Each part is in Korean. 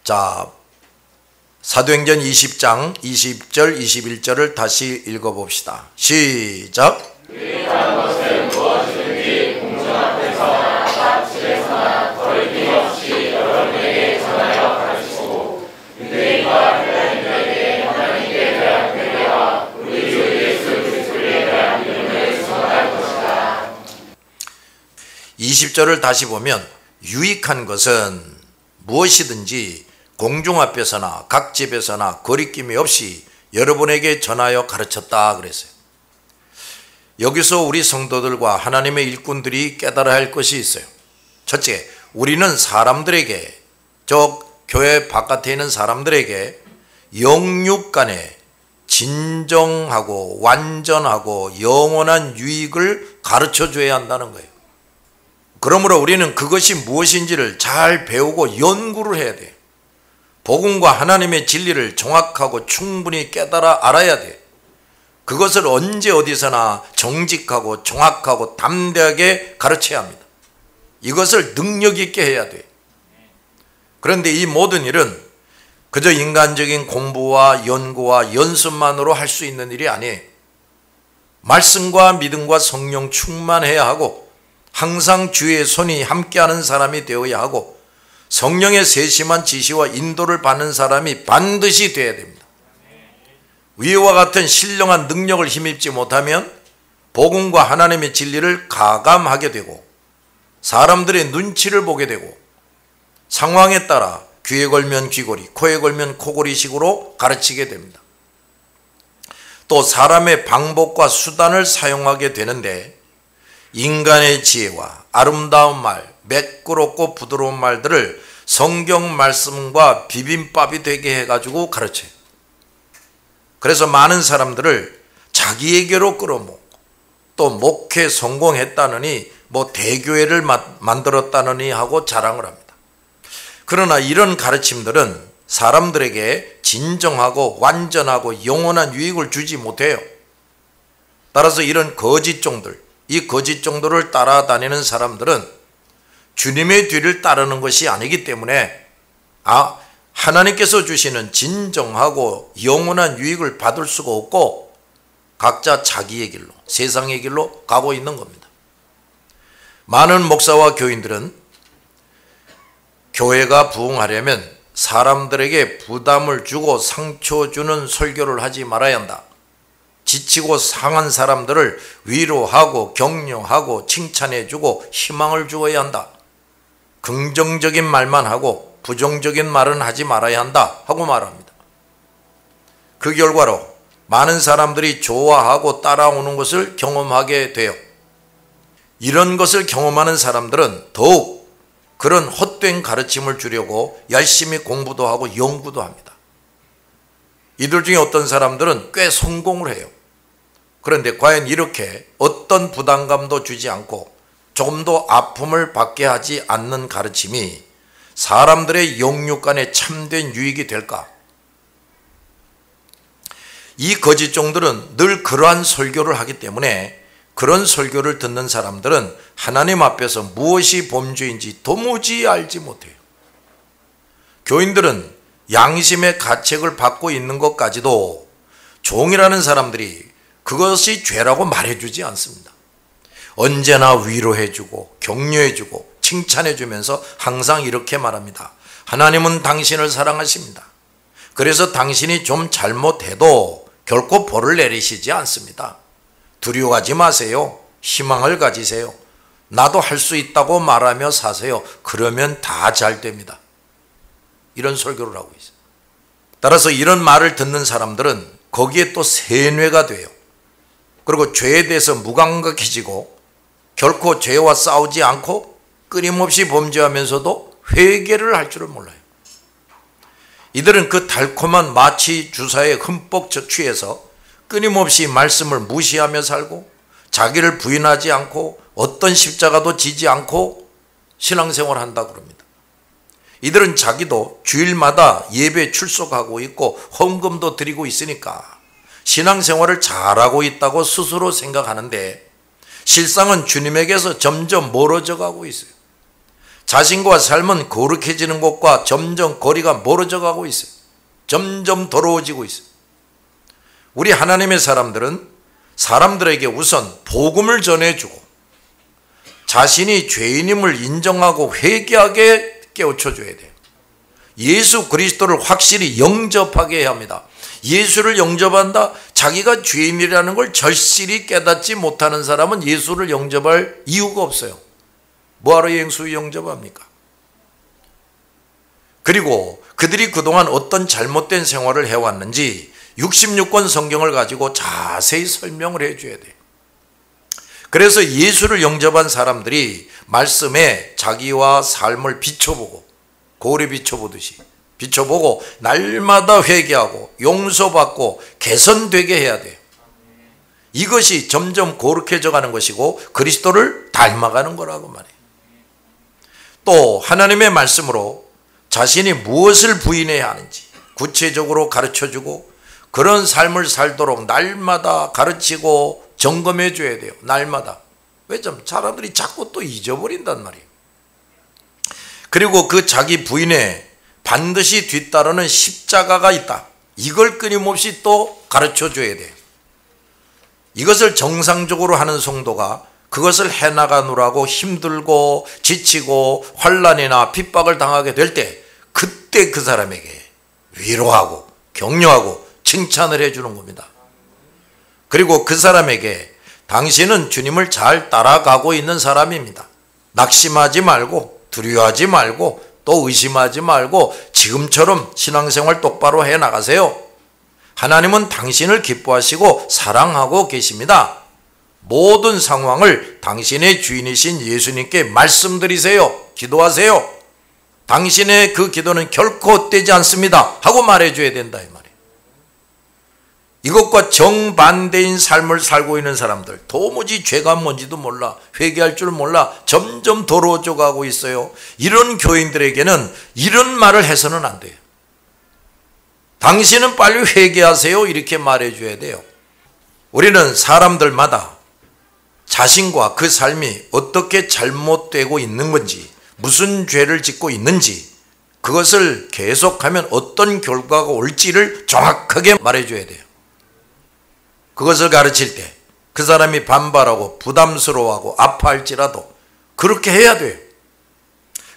자, 사도행전 20장 20절 21절을 다시 읽어봅시다. 시작. 유익한 것을 무엇이든지 공중 앞에서나 밭집에서나 거리낌 없이 여러분에게 전하여 가르치고 유대인과 헬라인들에게 하나님께 대한 회개와 우리 주 예수 그리스도에 대한 믿음을 전할 것이다. 20절을 다시 보면 유익한 것은 무엇이든지 공중 앞에서나 각 집에서나 거리낌이 없이 여러분에게 전하여 가르쳤다 그랬어요. 여기서 우리 성도들과 하나님의 일꾼들이 깨달아야 할 것이 있어요. 첫째, 우리는 사람들에게, 저 교회 바깥에 있는 사람들에게 영육 간에 진정하고 완전하고 영원한 유익을 가르쳐 줘야 한다는 거예요. 그러므로 우리는 그것이 무엇인지를 잘 배우고 연구를 해야 돼요. 복음과 하나님의 진리를 정확하고 충분히 깨달아 알아야 돼요. 그것을 언제 어디서나 정직하고 정확하고 담대하게 가르쳐야 합니다. 이것을 능력 있게 해야 돼요. 그런데 이 모든 일은 그저 인간적인 공부와 연구와 연습만으로 할 수 있는 일이 아니에요. 말씀과 믿음과 성령 충만해야 하고 항상 주의 손이 함께하는 사람이 되어야 하고 성령의 세심한 지시와 인도를 받는 사람이 반드시 되어야 됩니다. 위와 같은 신령한 능력을 힘입지 못하면 복음과 하나님의 진리를 가감하게 되고 사람들의 눈치를 보게 되고 상황에 따라 귀에 걸면 귀걸이, 코에 걸면 코걸이식으로 가르치게 됩니다. 또 사람의 방법과 수단을 사용하게 되는데 인간의 지혜와 아름다운 말, 매끄럽고 부드러운 말들을 성경 말씀과 비빔밥이 되게 해가지고 가르쳐요. 그래서 많은 사람들을 자기에게로 끌어모으고 또 목회 성공했다느니 뭐 대교회를 만들었다느니 하고 자랑을 합니다. 그러나 이런 가르침들은 사람들에게 진정하고 완전하고 영원한 유익을 주지 못해요. 따라서 이런 거짓종들, 이 거짓종들을 따라다니는 사람들은 주님의 뒤를 따르는 것이 아니기 때문에 하나님께서 주시는 진정하고 영원한 유익을 받을 수가 없고 각자 자기의 길로, 세상의 길로 가고 있는 겁니다. 많은 목사와 교인들은 교회가 부흥하려면 사람들에게 부담을 주고 상처 주는 설교를 하지 말아야 한다. 지치고 상한 사람들을 위로하고 격려하고 칭찬해주고 희망을 주어야 한다. 긍정적인 말만 하고 부정적인 말은 하지 말아야 한다 하고 말합니다. 그 결과로 많은 사람들이 좋아하고 따라오는 것을 경험하게 돼요. 이런 것을 경험하는 사람들은 더욱 그런 헛된 가르침을 주려고 열심히 공부도 하고 연구도 합니다. 이들 중에 어떤 사람들은 꽤 성공을 해요. 그런데 과연 이렇게 어떤 부담감도 주지 않고 조금도 아픔을 받게 하지 않는 가르침이 사람들의 영육 간에 참된 유익이 될까? 이 거짓종들은 늘 그러한 설교를 하기 때문에 그런 설교를 듣는 사람들은 하나님 앞에서 무엇이 범죄인지 도무지 알지 못해요. 교인들은 양심의 가책을 받고 있는 것까지도 종이라는 사람들이 그것이 죄라고 말해주지 않습니다. 언제나 위로해주고 격려해주고 칭찬해주면서 항상 이렇게 말합니다. 하나님은 당신을 사랑하십니다. 그래서 당신이 좀 잘못해도 결코 벌을 내리시지 않습니다. 두려워하지 마세요. 희망을 가지세요. 나도 할 수 있다고 말하며 사세요. 그러면 다 잘 됩니다. 이런 설교를 하고 있어요. 따라서 이런 말을 듣는 사람들은 거기에 또 세뇌가 돼요. 그리고 죄에 대해서 무감각해지고 결코 죄와 싸우지 않고 끊임없이 범죄하면서도 회개를 할 줄을 몰라요. 이들은 그 달콤한 마취 주사에 흠뻑 취해서 끊임없이 말씀을 무시하며 살고 자기를 부인하지 않고 어떤 십자가도 지지 않고 신앙생활을 한다고 그럽니다. 이들은 자기도 주일마다 예배 출석하고 있고 헌금도 드리고 있으니까 신앙생활을 잘하고 있다고 스스로 생각하는데 실상은 주님에게서 점점 멀어져 가고 있어요. 자신과 삶은 거룩해지는 것과 점점 거리가 멀어져 가고 있어요. 점점 더러워지고 있어요. 우리 하나님의 사람들은 사람들에게 우선 복음을 전해주고 자신이 죄인임을 인정하고 회개하게 깨우쳐줘야 돼요. 예수 그리스도를 확실히 영접하게 해야 합니다. 예수를 영접한다? 자기가 죄인이라는 걸 절실히 깨닫지 못하는 사람은 예수를 영접할 이유가 없어요. 뭐하러 예수 영접합니까? 그리고 그들이 그동안 어떤 잘못된 생활을 해왔는지 66권 성경을 가지고 자세히 설명을 해줘야 돼요. 그래서 예수를 영접한 사람들이 말씀에 자기와 삶을 비춰보고 거울에 비춰보듯이 비춰보고 날마다 회개하고 용서받고 개선되게 해야 돼요. 이것이 점점 거룩해져 가는 것이고 그리스도를 닮아가는 거라고 말해요. 또 하나님의 말씀으로 자신이 무엇을 부인해야 하는지 구체적으로 가르쳐주고 그런 삶을 살도록 날마다 가르치고 점검해 줘야 돼요. 날마다. 왜 좀 사람들이 자꾸 또 잊어버린단 말이에요. 그리고 그 자기 부인에 반드시 뒤따르는 십자가가 있다. 이걸 끊임없이 또 가르쳐 줘야 돼요. 이것을 정상적으로 하는 성도가 그것을 해나가느라고 힘들고 지치고 환난이나 핍박을 당하게 될 때 그때 그 사람에게 위로하고 격려하고 칭찬을 해주는 겁니다. 그리고 그 사람에게 당신은 주님을 잘 따라가고 있는 사람입니다. 낙심하지 말고 두려워하지 말고 또 의심하지 말고 지금처럼 신앙생활 똑바로 해나가세요. 하나님은 당신을 기뻐하시고 사랑하고 계십니다. 모든 상황을 당신의 주인이신 예수님께 말씀드리세요. 기도하세요. 당신의 그 기도는 결코 헛되지 않습니다 하고 말해줘야 된다 이 말이에요. 이것과 정반대인 삶을 살고 있는 사람들, 도무지 죄가 뭔지도 몰라, 회개할 줄 몰라, 점점 더러워져 가고 있어요. 이런 교인들에게는 이런 말을 해서는 안 돼요. 당신은 빨리 회개하세요 이렇게 말해줘야 돼요. 우리는 사람들마다 자신과 그 삶이 어떻게 잘못되고 있는 건지, 무슨 죄를 짓고 있는지, 그것을 계속하면 어떤 결과가 올지를 정확하게 말해줘야 돼요. 그것을 가르칠 때 그 사람이 반발하고 부담스러워하고 아파할지라도 그렇게 해야 돼요.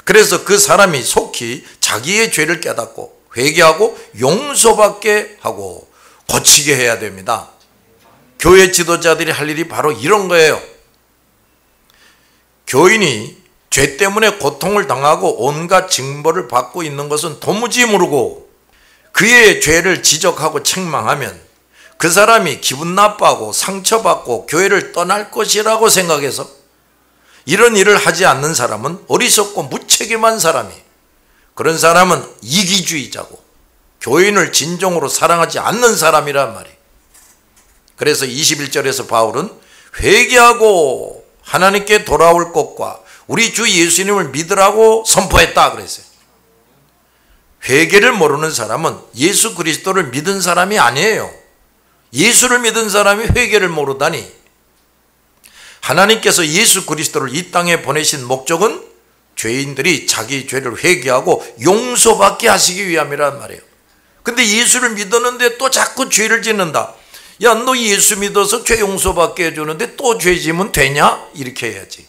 그래서 그 사람이 속히 자기의 죄를 깨닫고 회개하고 용서받게 하고 고치게 해야 됩니다. 교회 지도자들이 할 일이 바로 이런 거예요. 교인이 죄 때문에 고통을 당하고 온갖 징벌을 받고 있는 것은 도무지 모르고 그의 죄를 지적하고 책망하면 그 사람이 기분 나빠하고 상처받고 교회를 떠날 것이라고 생각해서 이런 일을 하지 않는 사람은 어리석고 무책임한 사람이, 그런 사람은 이기주의자고 교인을 진정으로 사랑하지 않는 사람이란 말이에요. 그래서 21절에서 바울은 회개하고 하나님께 돌아올 것과 우리 주 예수님을 믿으라고 선포했다 그랬어요. 회개를 모르는 사람은 예수 그리스도를 믿은 사람이 아니에요. 예수를 믿은 사람이 회개를 모르다니. 하나님께서 예수 그리스도를 이 땅에 보내신 목적은 죄인들이 자기 죄를 회개하고 용서받게 하시기 위함이란 말이에요. 근데 예수를 믿었는데 또 자꾸 죄를 짓는다. 야, 너 예수 믿어서 죄 용서받게 해주는데 또 죄 지면 되냐? 이렇게 해야지.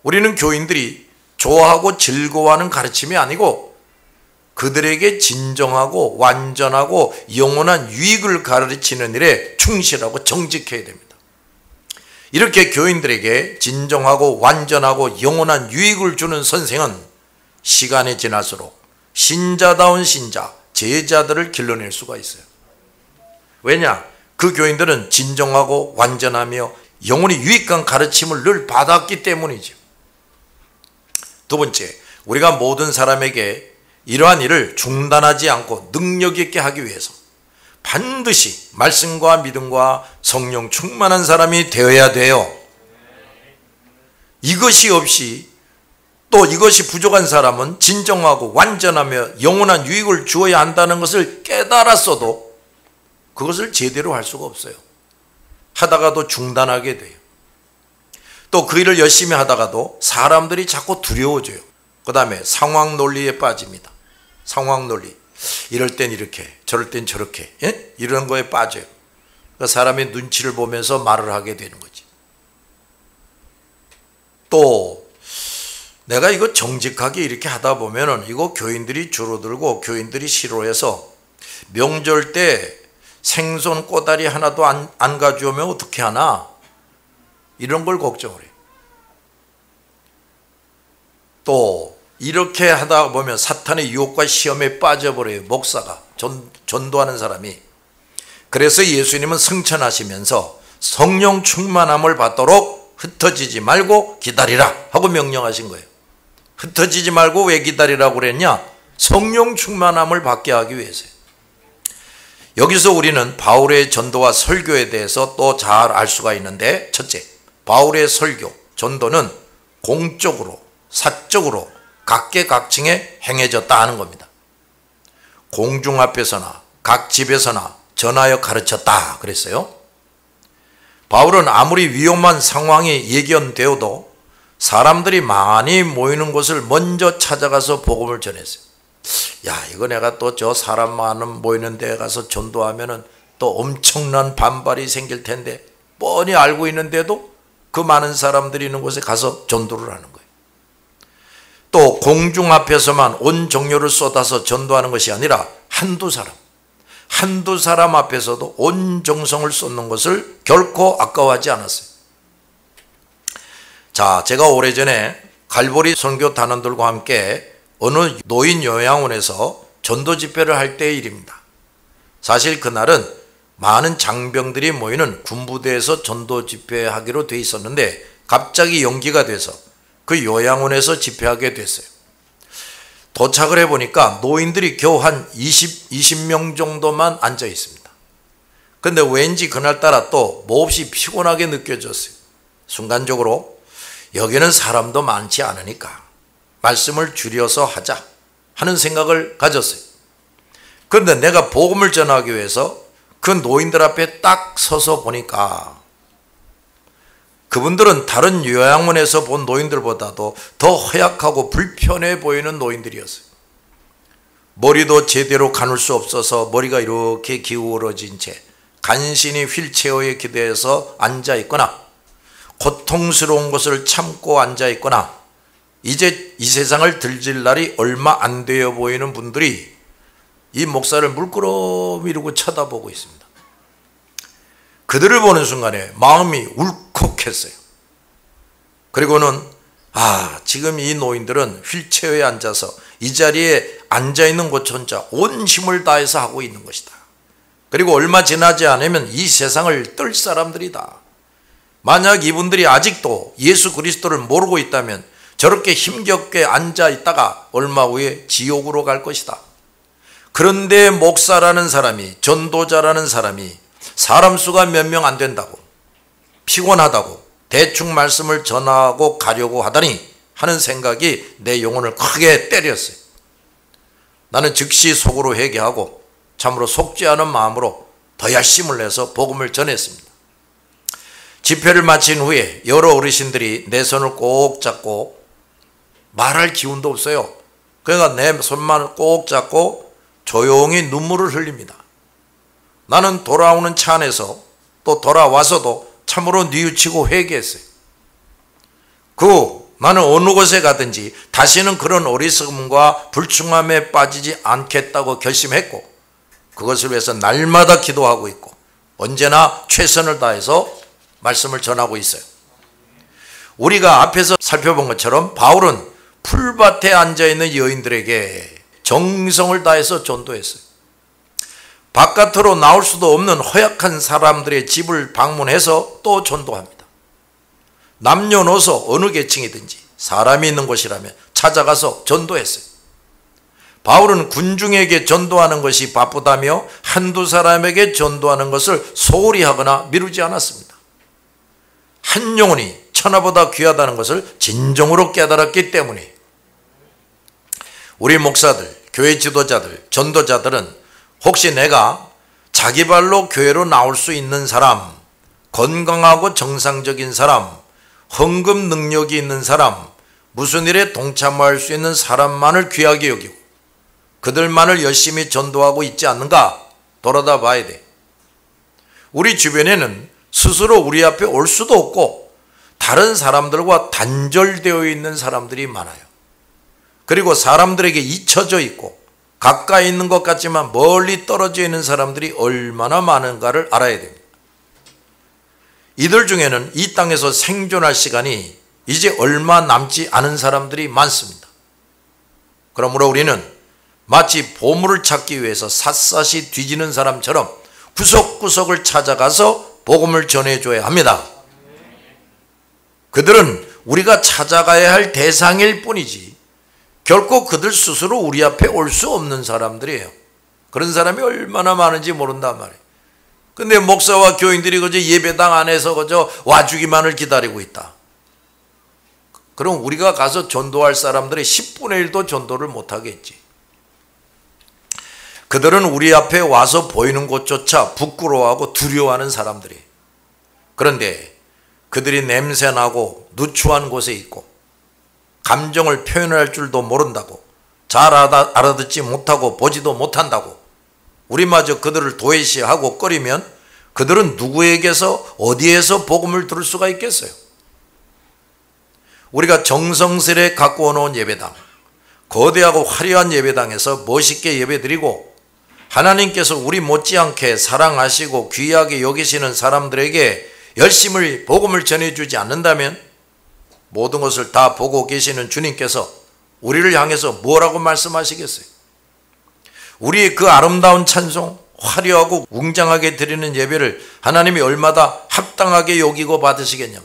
우리는 교인들이 좋아하고 즐거워하는 가르침이 아니고 그들에게 진정하고 완전하고 영원한 유익을 가르치는 일에 충실하고 정직해야 됩니다. 이렇게 교인들에게 진정하고 완전하고 영원한 유익을 주는 선생은 시간이 지날수록 신자다운 신자, 제자들을 길러낼 수가 있어요. 왜냐? 그 교인들은 진정하고 완전하며 영원히 유익한 가르침을 늘 받았기 때문이죠. 두 번째, 우리가 모든 사람에게 이러한 일을 중단하지 않고 능력 있게 하기 위해서 반드시 말씀과 믿음과 성령 충만한 사람이 되어야 돼요. 이것이 없이 또 이것이 부족한 사람은 진정하고 완전하며 영원한 유익을 주어야 한다는 것을 깨달았어도 그것을 제대로 할 수가 없어요. 하다가도 중단하게 돼요. 또 그 일을 열심히 하다가도 사람들이 자꾸 두려워져요. 그 다음에 상황 논리에 빠집니다. 상황 논리. 이럴 땐 이렇게, 저럴 땐 저렇게, 예? 이런 거에 빠져요. 그러니까 사람의 눈치를 보면서 말을 하게 되는 거지. 또 내가 이거 정직하게 이렇게 하다 보면은 이거 교인들이 줄어들고 교인들이 싫어해서 명절 때 생선 꼬다리 하나도 안 가져오면 어떻게 하나? 이런 걸 걱정을 해요. 또 이렇게 하다 보면 사탄의 유혹과 시험에 빠져버려요. 목사가, 전도하는 사람이. 그래서 예수님은 승천하시면서 성령 충만함을 받도록 흩어지지 말고 기다리라 하고 명령하신 거예요. 흩어지지 말고 왜 기다리라고 그랬냐? 성령 충만함을 받게 하기 위해서요. 여기서 우리는 바울의 전도와 설교에 대해서 또 잘 알 수가 있는데, 첫째, 바울의 설교, 전도는 공적으로, 사적으로 각계각층에 행해졌다 하는 겁니다. 공중 앞에서나 각 집에서나 전하여 가르쳤다 그랬어요. 바울은 아무리 위험한 상황이 예견되어도 사람들이 많이 모이는 곳을 먼저 찾아가서 복음을 전했어요. 야, 이거 내가 또 저 사람 많은 모이는 데 가서 전도하면은 또 엄청난 반발이 생길 텐데, 뻔히 알고 있는데도 그 많은 사람들이 있는 곳에 가서 전도를 하는 거예요. 또 공중 앞에서만 온 정열을 쏟아서 전도하는 것이 아니라 한두 사람 앞에서도 온 정성을 쏟는 것을 결코 아까워하지 않았어요. 자, 제가 오래전에 갈보리 선교 단원들과 함께 어느 노인 요양원에서 전도 집회를 할 때의 일입니다. 사실 그날은 많은 장병들이 모이는 군부대에서 전도 집회하기로 돼 있었는데 갑자기 연기가 돼서 그 요양원에서 집회하게 됐어요. 도착을 해보니까 노인들이 겨우 한 20명 정도만 앉아 있습니다. 근데 왠지 그날따라 또 몹시 피곤하게 느껴졌어요. 순간적으로 여기는 사람도 많지 않으니까 말씀을 줄여서 하자 하는 생각을 가졌어요. 그런데 내가 복음을 전하기 위해서 그 노인들 앞에 딱 서서 보니까 그분들은 다른 요양원에서 본 노인들보다도 더 허약하고 불편해 보이는 노인들이었어요. 머리도 제대로 가눌 수 없어서 머리가 이렇게 기울어진 채 간신히 휠체어에 기대서 앉아 있거나 고통스러운 것을 참고 앉아 있거나 이제 이 세상을 들질 날이 얼마 안 되어 보이는 분들이 이 목사를 물끄러미르고 쳐다보고 있습니다. 그들을 보는 순간에 마음이 울컥했어요. 그리고는 지금 이 노인들은 휠체어에 앉아서 이 자리에 앉아있는 것조차 온 힘을 다해서 하고 있는 것이다. 그리고 얼마 지나지 않으면 이 세상을 뜰 사람들이다. 만약 이분들이 아직도 예수 그리스도를 모르고 있다면 저렇게 힘겹게 앉아 있다가 얼마 후에 지옥으로 갈 것이다. 그런데 목사라는 사람이, 전도자라는 사람이 사람 수가 몇 명 안 된다고, 피곤하다고 대충 말씀을 전하고 가려고 하다니 하는 생각이 내 영혼을 크게 때렸어요. 나는 즉시 속으로 회개하고 참으로 속지 않은 마음으로 더 열심을 내서 복음을 전했습니다. 집회를 마친 후에 여러 어르신들이 내 손을 꼭 잡고, 말할 기운도 없어요. 그러니까 내 손만 꼭 잡고 조용히 눈물을 흘립니다. 나는 돌아오는 차 안에서 또 돌아와서도 참으로 뉘우치고 회개했어요. 나는 어느 곳에 가든지 다시는 그런 어리석음과 불충함에 빠지지 않겠다고 결심했고, 그것을 위해서 날마다 기도하고 있고 언제나 최선을 다해서 말씀을 전하고 있어요. 우리가 앞에서 살펴본 것처럼 바울은 풀밭에 앉아있는 여인들에게 정성을 다해서 전도했어요. 바깥으로 나올 수도 없는 허약한 사람들의 집을 방문해서 또 전도합니다. 남녀노소 어느 계층이든지 사람이 있는 곳이라면 찾아가서 전도했어요. 바울은 군중에게 전도하는 것이 바쁘다며 한두 사람에게 전도하는 것을 소홀히 하거나 미루지 않았습니다. 한 영혼이 천하보다 귀하다는 것을 진정으로 깨달았기 때문에 우리 목사들, 교회 지도자들, 전도자들은 혹시 내가 자기 발로 교회로 나올 수 있는 사람, 건강하고 정상적인 사람, 헌금 능력이 있는 사람, 무슨 일에 동참할 수 있는 사람만을 귀하게 여기고 그들만을 열심히 전도하고 있지 않는가 돌아다 봐야 돼. 우리 주변에는 스스로 우리 앞에 올 수도 없고 다른 사람들과 단절되어 있는 사람들이 많아요. 그리고 사람들에게 잊혀져 있고 가까이 있는 것 같지만 멀리 떨어져 있는 사람들이 얼마나 많은가를 알아야 됩니다. 이들 중에는 이 땅에서 생존할 시간이 이제 얼마 남지 않은 사람들이 많습니다. 그러므로 우리는 마치 보물을 찾기 위해서 샅샅이 뒤지는 사람처럼 구석구석을 찾아가서 복음을 전해줘야 합니다. 그들은 우리가 찾아가야 할 대상일 뿐이지 결코 그들 스스로 우리 앞에 올 수 없는 사람들이에요. 그런 사람이 얼마나 많은지 모른단 말이에요. 근데 목사와 교인들이 그저 예배당 안에서 그저 와주기만을 기다리고 있다. 그럼 우리가 가서 전도할 사람들의 10분의 1도 전도를 못하겠지. 그들은 우리 앞에 와서 보이는 곳조차 부끄러워하고 두려워하는 사람들이에요. 그런데 그들이 냄새나고 누추한 곳에 있고 감정을 표현할 줄도 모른다고 잘 알아듣지 못하고 보지도 못한다고 우리마저 그들을 도외시하고 꺼리면 그들은 누구에게서 어디에서 복음을 들을 수가 있겠어요? 우리가 정성스레 갖고 놓은 예배당, 거대하고 화려한 예배당에서 멋있게 예배드리고 하나님께서 우리 못지않게 사랑하시고 귀하게 여기시는 사람들에게 열심히 복음을 전해주지 않는다면 모든 것을 다 보고 계시는 주님께서 우리를 향해서 뭐라고 말씀하시겠어요? 우리의 그 아름다운 찬송, 화려하고 웅장하게 드리는 예배를 하나님이 얼마나 합당하게 여기고 받으시겠냐면,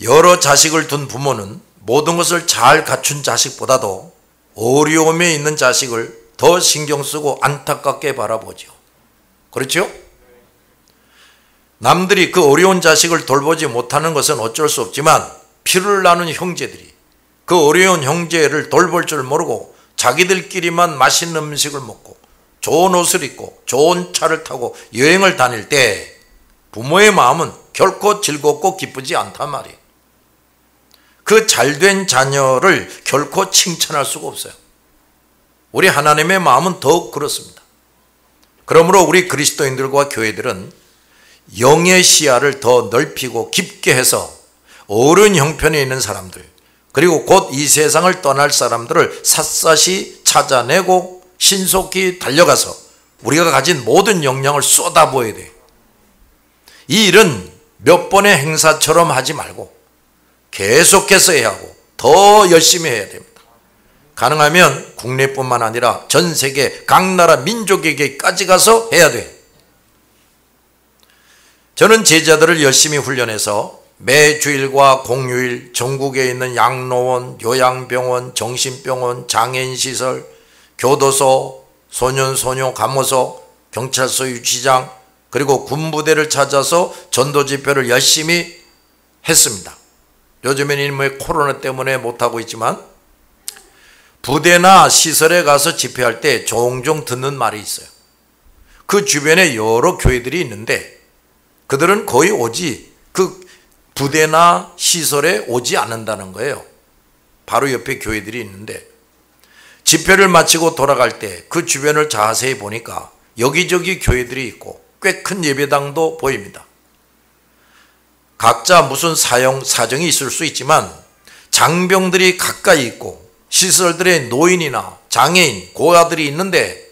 여러 자식을 둔 부모는 모든 것을 잘 갖춘 자식보다도 어려움에 있는 자식을 더 신경 쓰고 안타깝게 바라보죠. 그렇죠? 남들이 그 어려운 자식을 돌보지 못하는 것은 어쩔 수 없지만 피를 나눈 형제들이 그 어려운 형제를 돌볼 줄 모르고 자기들끼리만 맛있는 음식을 먹고 좋은 옷을 입고 좋은 차를 타고 여행을 다닐 때 부모의 마음은 결코 즐겁고 기쁘지 않단 말이에요. 그 잘된 자녀를 결코 칭찬할 수가 없어요. 우리 하나님의 마음은 더욱 그렇습니다. 그러므로 우리 그리스도인들과 교회들은 영의 시야를 더 넓히고 깊게 해서 어른 형편에 있는 사람들, 그리고 곧 이 세상을 떠날 사람들을 샅샅이 찾아내고 신속히 달려가서 우리가 가진 모든 역량을 쏟아부어야 돼요. 이 일은 몇 번의 행사처럼 하지 말고 계속해서 해야 하고 더 열심히 해야 됩니다. 가능하면 국내뿐만 아니라 전 세계 각 나라 민족에게까지 가서 해야 돼요. 저는 제자들을 열심히 훈련해서 매 주일과 공휴일 전국에 있는 양로원, 요양병원, 정신병원, 장애인시설, 교도소, 소년소녀 감호소, 경찰서 유치장, 그리고 군부대를 찾아서 전도 집회를 열심히 했습니다. 요즘에는 뭐 코로나 때문에 못하고 있지만 부대나 시설에 가서 집회할 때 종종 듣는 말이 있어요. 그 주변에 여러 교회들이 있는데 그들은 거의 오지 그 부대나 시설에 오지 않는다는 거예요. 바로 옆에 교회들이 있는데 집회를 마치고 돌아갈 때 그 주변을 자세히 보니까 여기저기 교회들이 있고 꽤 큰 예배당도 보입니다. 각자 무슨 사정이 있을 수 있지만 장병들이 가까이 있고 시설들의 노인이나 장애인, 고아들이 있는데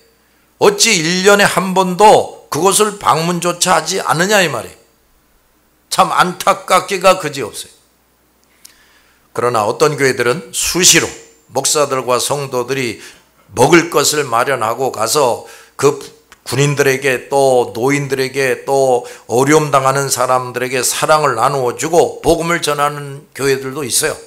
어찌 1년에 한 번도 그것을 방문조차 하지 않느냐 이 말이에요. 참 안타깝기가 그지없어요. 그러나 어떤 교회들은 수시로 목사들과 성도들이 먹을 것을 마련하고 가서 그 군인들에게 또 노인들에게 또 어려움 당하는 사람들에게 사랑을 나누어 주고 복음을 전하는 교회들도 있어요.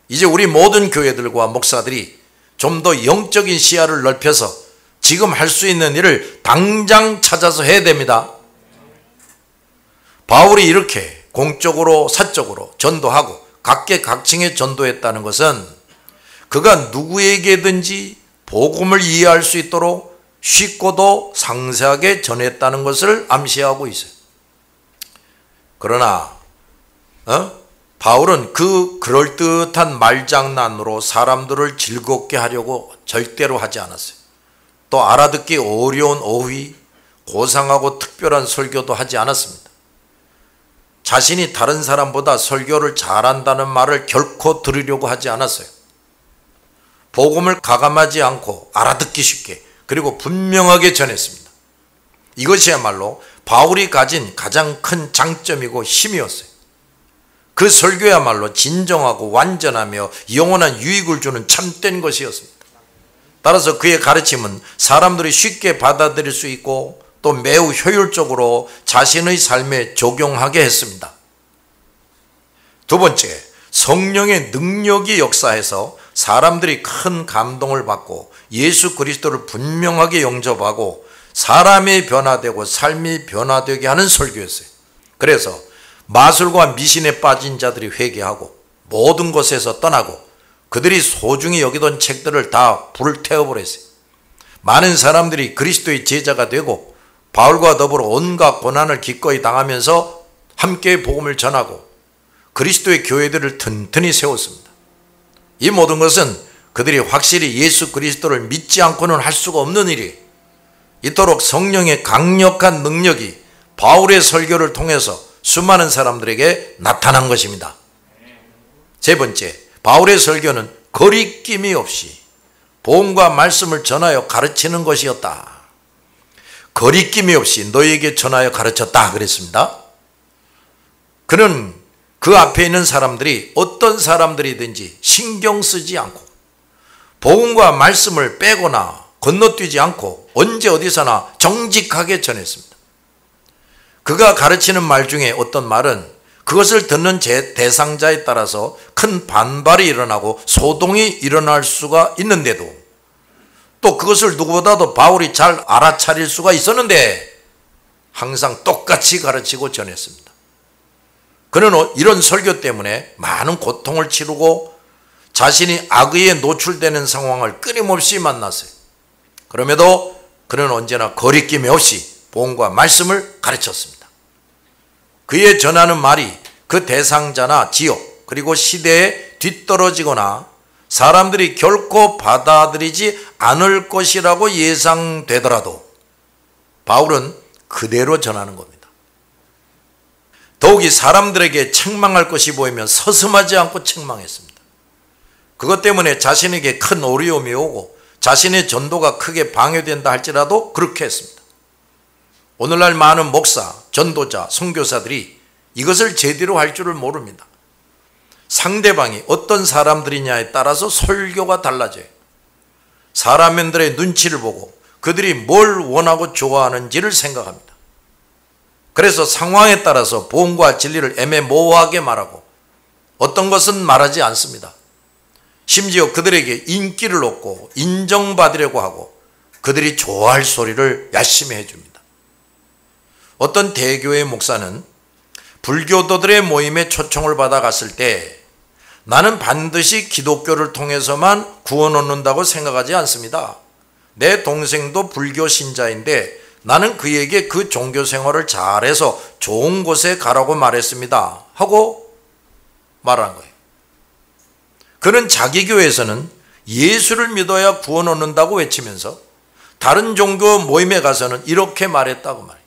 이제 우리 모든 교회들과 목사들이 좀 더 영적인 시야를 넓혀서 지금 할 수 있는 일을 당장 찾아서 해야 됩니다. 바울이 이렇게 공적으로 사적으로 전도하고 각계각층에 전도했다는 것은 그가 누구에게든지 복음을 이해할 수 있도록 쉽고도 상세하게 전했다는 것을 암시하고 있어요. 그러나 바울은 그 그럴듯한 말장난으로 사람들을 즐겁게 하려고 절대로 하지 않았어요. 또 알아듣기 어려운 어휘, 고상하고 특별한 설교도 하지 않았습니다. 자신이 다른 사람보다 설교를 잘한다는 말을 결코 들으려고 하지 않았어요. 복음을 가감하지 않고 알아듣기 쉽게 그리고 분명하게 전했습니다. 이것이야말로 바울이 가진 가장 큰 장점이고 힘이었어요. 그 설교야말로 진정하고 완전하며 영원한 유익을 주는 참된 것이었습니다. 따라서 그의 가르침은 사람들이 쉽게 받아들일 수 있고 또 매우 효율적으로 자신의 삶에 적용하게 했습니다. 두 번째, 성령의 능력이 역사해서 사람들이 큰 감동을 받고 예수 그리스도를 분명하게 영접하고 사람이 변화되고 삶이 변화되게 하는 설교였어요. 그래서 마술과 미신에 빠진 자들이 회개하고 모든 곳에서 떠나고 그들이 소중히 여기던 책들을 다 불태워버렸어요. 많은 사람들이 그리스도의 제자가 되고 바울과 더불어 온갖 고난을 기꺼이 당하면서 함께 복음을 전하고 그리스도의 교회들을 튼튼히 세웠습니다. 이 모든 것은 그들이 확실히 예수 그리스도를 믿지 않고는 할 수가 없는 일이에요. 이토록 성령의 강력한 능력이 바울의 설교를 통해서 수많은 사람들에게 나타난 것입니다. 세 번째, 바울의 설교는 거리낌이 없이 복음과 말씀을 전하여 가르치는 것이었다. 거리낌이 없이 너희에게 전하여 가르쳤다 그랬습니다. 그는 그 앞에 있는 사람들이 어떤 사람들이든지 신경 쓰지 않고 복음과 말씀을 빼거나 건너뛰지 않고 언제 어디서나 정직하게 전했습니다. 그가 가르치는 말 중에 어떤 말은 그것을 듣는 대상자에 따라서 큰 반발이 일어나고 소동이 일어날 수가 있는데도 또 그것을 누구보다도 바울이 잘 알아차릴 수가 있었는데 항상 똑같이 가르치고 전했습니다. 그는 이런 설교 때문에 많은 고통을 치르고 자신이 악의에 노출되는 상황을 끊임없이 만났어요. 그럼에도 그는 언제나 거리낌이 없이 복음과 말씀을 가르쳤습니다. 그의 전하는 말이 그 대상자나 지역 그리고 시대에 뒤떨어지거나 사람들이 결코 받아들이지 않을 것이라고 예상되더라도 바울은 그대로 전하는 겁니다. 더욱이 사람들에게 책망할 것이 보이면 서슴하지 않고 책망했습니다. 그것 때문에 자신에게 큰 어려움이 오고 자신의 전도가 크게 방해된다 할지라도 그렇게 했습니다. 오늘날 많은 목사, 전도자, 선교사들이 이것을 제대로 할 줄을 모릅니다. 상대방이 어떤 사람들이냐에 따라서 설교가 달라져요. 사람들의 눈치를 보고 그들이 뭘 원하고 좋아하는지를 생각합니다. 그래서 상황에 따라서 복음과 진리를 애매모호하게 말하고 어떤 것은 말하지 않습니다. 심지어 그들에게 인기를 얻고 인정받으려고 하고 그들이 좋아할 소리를 열심히 해줍니다. 어떤 대교회 목사는 불교도들의 모임에 초청을 받아 갔을 때 나는 반드시 기독교를 통해서만 구원 얻는다고 생각하지 않습니다. 내 동생도 불교 신자인데 나는 그에게 그 종교 생활을 잘해서 좋은 곳에 가라고 말했습니다. 하고 말한 거예요. 그는 자기 교회에서는 예수를 믿어야 구원 얻는다고 외치면서 다른 종교 모임에 가서는 이렇게 말했다고 말해요.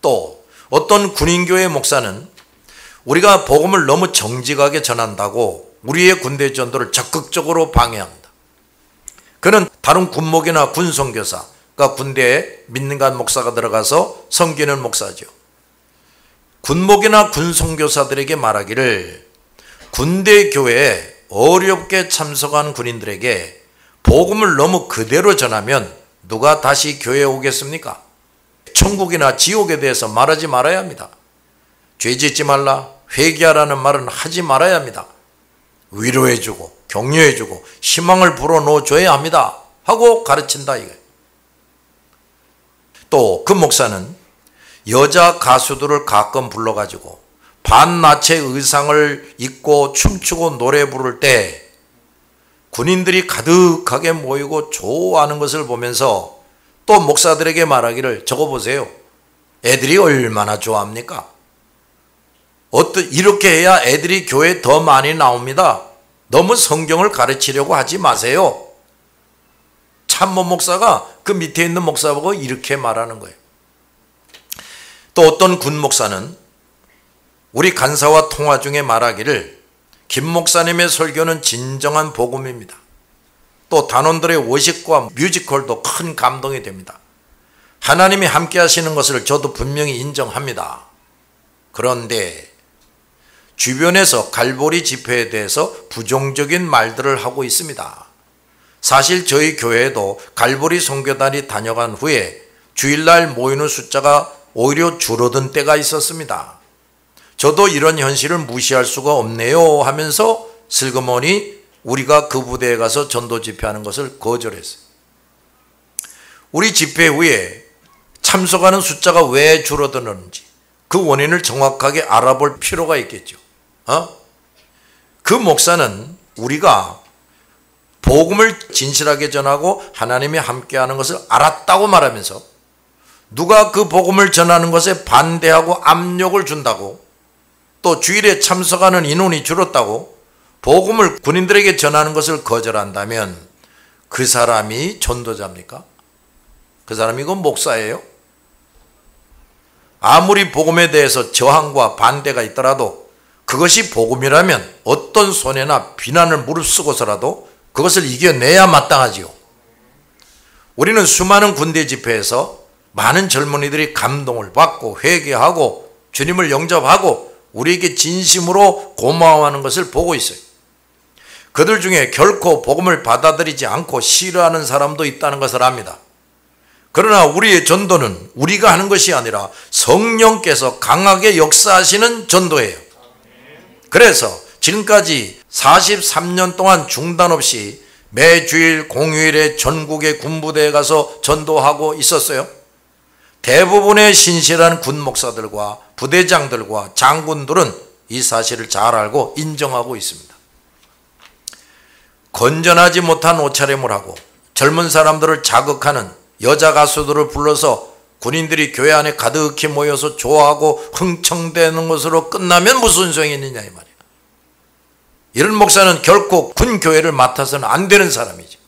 또 어떤 군인교회 목사는 우리가 복음을 너무 정직하게 전한다고 우리의 군대 전도를 적극적으로 방해합니다. 그는 다른 군목이나 군선교사, 그러니까 군대에 민간 목사가 들어가서 섬기는 목사죠. 군목이나 군선교사들에게 말하기를 군대 교회에 어렵게 참석한 군인들에게 복음을 너무 그대로 전하면 누가 다시 교회에 오겠습니까? 천국이나 지옥에 대해서 말하지 말아야 합니다. 죄 짓지 말라, 회개하라는 말은 하지 말아야 합니다. 위로해주고 격려해주고 희망을 불어넣어줘야 합니다. 하고 가르친다 이거예요. 또 그 목사는 여자 가수들을 가끔 불러가지고 반나체 의상을 입고 춤추고 노래 부를 때 군인들이 가득하게 모이고 좋아하는 것을 보면서 또 목사들에게 말하기를 저거 보세요. 애들이 얼마나 좋아합니까? 이렇게 해야 애들이 교회에 더 많이 나옵니다. 너무 성경을 가르치려고 하지 마세요. 참모 목사가 그 밑에 있는 목사 보고 이렇게 말하는 거예요. 또 어떤 군 목사는 우리 간사와 통화 중에 말하기를 김 목사님의 설교는 진정한 복음입니다. 또 단원들의 워십과 뮤지컬도 큰 감동이 됩니다. 하나님이 함께 하시는 것을 저도 분명히 인정합니다. 그런데 주변에서 갈보리 집회에 대해서 부정적인 말들을 하고 있습니다. 사실 저희 교회에도 갈보리 선교단이 다녀간 후에 주일날 모이는 숫자가 오히려 줄어든 때가 있었습니다. 저도 이런 현실을 무시할 수가 없네요 하면서 슬그머니 우리가 그 부대에 가서 전도 집회하는 것을 거절했어요. 우리 집회 후에 참석하는 숫자가 왜 줄어드는지 그 원인을 정확하게 알아볼 필요가 있겠죠. 그 목사는 우리가 복음을 진실하게 전하고 하나님이 함께하는 것을 알았다고 말하면서 누가 그 복음을 전하는 것에 반대하고 압력을 준다고, 또 주일에 참석하는 인원이 줄었다고 복음을 군인들에게 전하는 것을 거절한다면 그 사람이 전도자입니까? 그 사람이 그 목사예요? 아무리 복음에 대해서 저항과 반대가 있더라도 그것이 복음이라면 어떤 손해나 비난을 무릅쓰고서라도 그것을 이겨내야 마땅하지요. 우리는 수많은 군대 집회에서 많은 젊은이들이 감동을 받고 회개하고 주님을 영접하고 우리에게 진심으로 고마워하는 것을 보고 있어요. 그들 중에 결코 복음을 받아들이지 않고 싫어하는 사람도 있다는 것을 압니다. 그러나 우리의 전도는 우리가 하는 것이 아니라 성령께서 강하게 역사하시는 전도예요. 그래서 지금까지 43년 동안 중단 없이 매주일 공휴일에 전국의 군부대에 가서 전도하고 있었어요. 대부분의 신실한 군 목사들과 부대장들과 장군들은 이 사실을 잘 알고 인정하고 있습니다. 건전하지 못한 옷차림을 하고 젊은 사람들을 자극하는 여자 가수들을 불러서 군인들이 교회 안에 가득히 모여서 좋아하고 흥청대는 것으로 끝나면 무슨 소용이 있느냐 이 말이에요. 이런 목사는 결코 군 교회를 맡아서는 안 되는 사람이죠.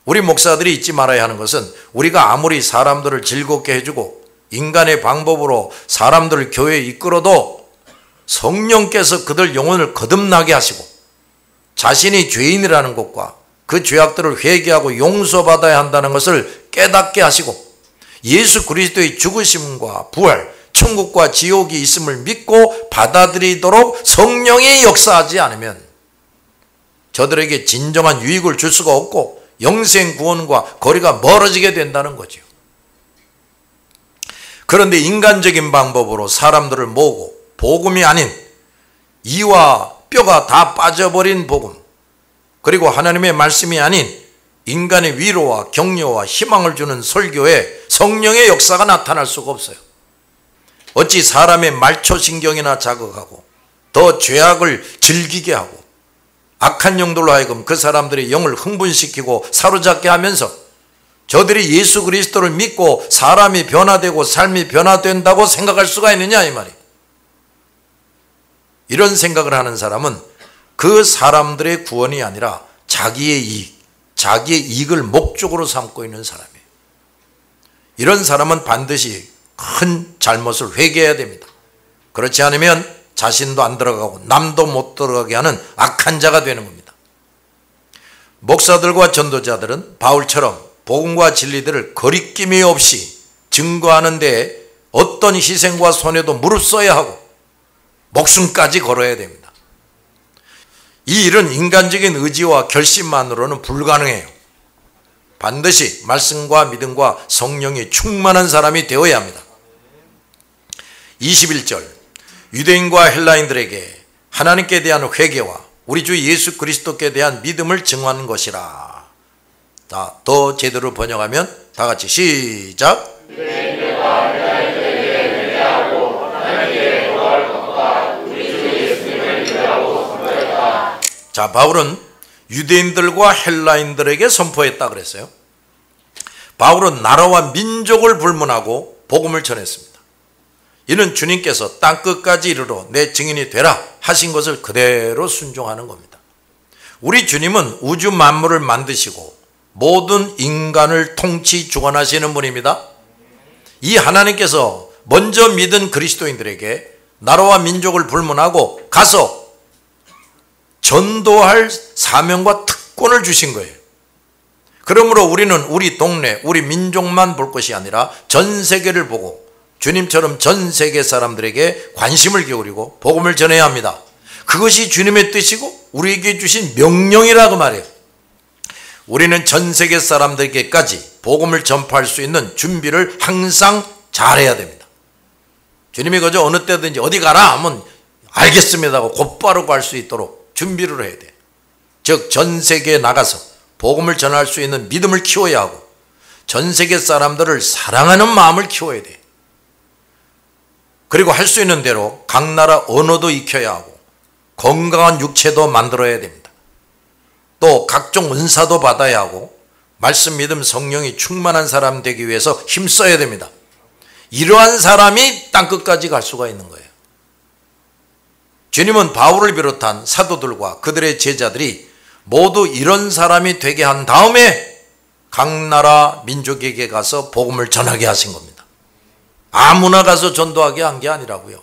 우리 목사들이 잊지 말아야 하는 것은 우리가 아무리 사람들을 즐겁게 해주고 인간의 방법으로 사람들을 교회에 이끌어도 성령께서 그들 영혼을 거듭나게 하시고 자신이 죄인이라는 것과 그 죄악들을 회개하고 용서받아야 한다는 것을 깨닫게 하시고 예수 그리스도의 죽으심과 부활, 천국과 지옥이 있음을 믿고 받아들이도록 성령이 역사하지 않으면 저들에게 진정한 유익을 줄 수가 없고 영생 구원과 거리가 멀어지게 된다는 거죠. 그런데 인간적인 방법으로 사람들을 모으고 복음이 아닌 이와 뼈가 다 빠져버린 복음, 그리고 하나님의 말씀이 아닌 인간의 위로와 격려와 희망을 주는 설교에 성령의 역사가 나타날 수가 없어요. 어찌 사람의 말초신경이나 자극하고 더 죄악을 즐기게 하고 악한 영들로 하여금 그 사람들의 영을 흥분시키고 사로잡게 하면서 저들이 예수 그리스도를 믿고 사람이 변화되고 삶이 변화된다고 생각할 수가 있느냐 이 말이에요. 이런 생각을 하는 사람은 그 사람들의 구원이 아니라 자기의 이익을 목적으로 삼고 있는 사람이에요. 이런 사람은 반드시 큰 잘못을 회개해야 됩니다. 그렇지 않으면 자신도 안 들어가고 남도 못 들어가게 하는 악한 자가 되는 겁니다. 목사들과 전도자들은 바울처럼 복음과 진리들을 거리낌이 없이 증거하는 데 어떤 희생과 손해도 무릅써야 하고 목숨까지 걸어야 됩니다. 이 일은 인간적인 의지와 결심만으로는 불가능해요. 반드시 말씀과 믿음과 성령이 충만한 사람이 되어야 합니다. 21절, 유대인과 헬라인들에게 하나님께 대한 회개와 우리 주 예수 그리스도께 대한 믿음을 증언하는 것이라. 자, 더 제대로 번역하면 다 같이 시작. 유대인들과 헬라인들에게 회개하고 하나님께 영광을 걷다 우리 주 예수님을 믿으라고 선포했다. 자, 바울은 유대인들과 헬라인들에게 선포했다 그랬어요. 바울은 나라와 민족을 불문하고 복음을 전했습니다. 이는 주님께서 땅끝까지 이르러 내 증인이 되라 하신 것을 그대로 순종하는 겁니다. 우리 주님은 우주 만물을 만드시고 모든 인간을 통치 주관하시는 분입니다. 이 하나님께서 먼저 믿은 그리스도인들에게 나라와 민족을 불문하고 가서 전도할 사명과 특권을 주신 거예요. 그러므로 우리는 우리 동네, 우리 민족만 볼 것이 아니라 전 세계를 보고 주님처럼 전 세계 사람들에게 관심을 기울이고 복음을 전해야 합니다. 그것이 주님의 뜻이고 우리에게 주신 명령이라고 말해요. 우리는 전 세계 사람들에게까지 복음을 전파할 수 있는 준비를 항상 잘해야 됩니다. 주님이 그저 어느 때든지 어디 가라 하면 알겠습니다 하고 곧바로 갈 수 있도록 준비를 해야 돼요. 즉 전 세계에 나가서 복음을 전할 수 있는 믿음을 키워야 하고 전 세계 사람들을 사랑하는 마음을 키워야 돼요. 그리고 할 수 있는 대로 각 나라 언어도 익혀야 하고 건강한 육체도 만들어야 됩니다. 또 각종 은사도 받아야 하고 말씀, 믿음, 성령이 충만한 사람 되기 위해서 힘써야 됩니다. 이러한 사람이 땅끝까지 갈 수가 있는 거예요. 주님은 바울을 비롯한 사도들과 그들의 제자들이 모두 이런 사람이 되게 한 다음에 각 나라 민족에게 가서 복음을 전하게 하신 겁니다. 아무나 가서 전도하게 한 게 아니라고요.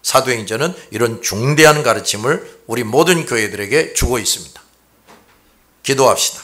사도행전은 이런 중대한 가르침을 우리 모든 교회들에게 주고 있습니다. 기도합시다.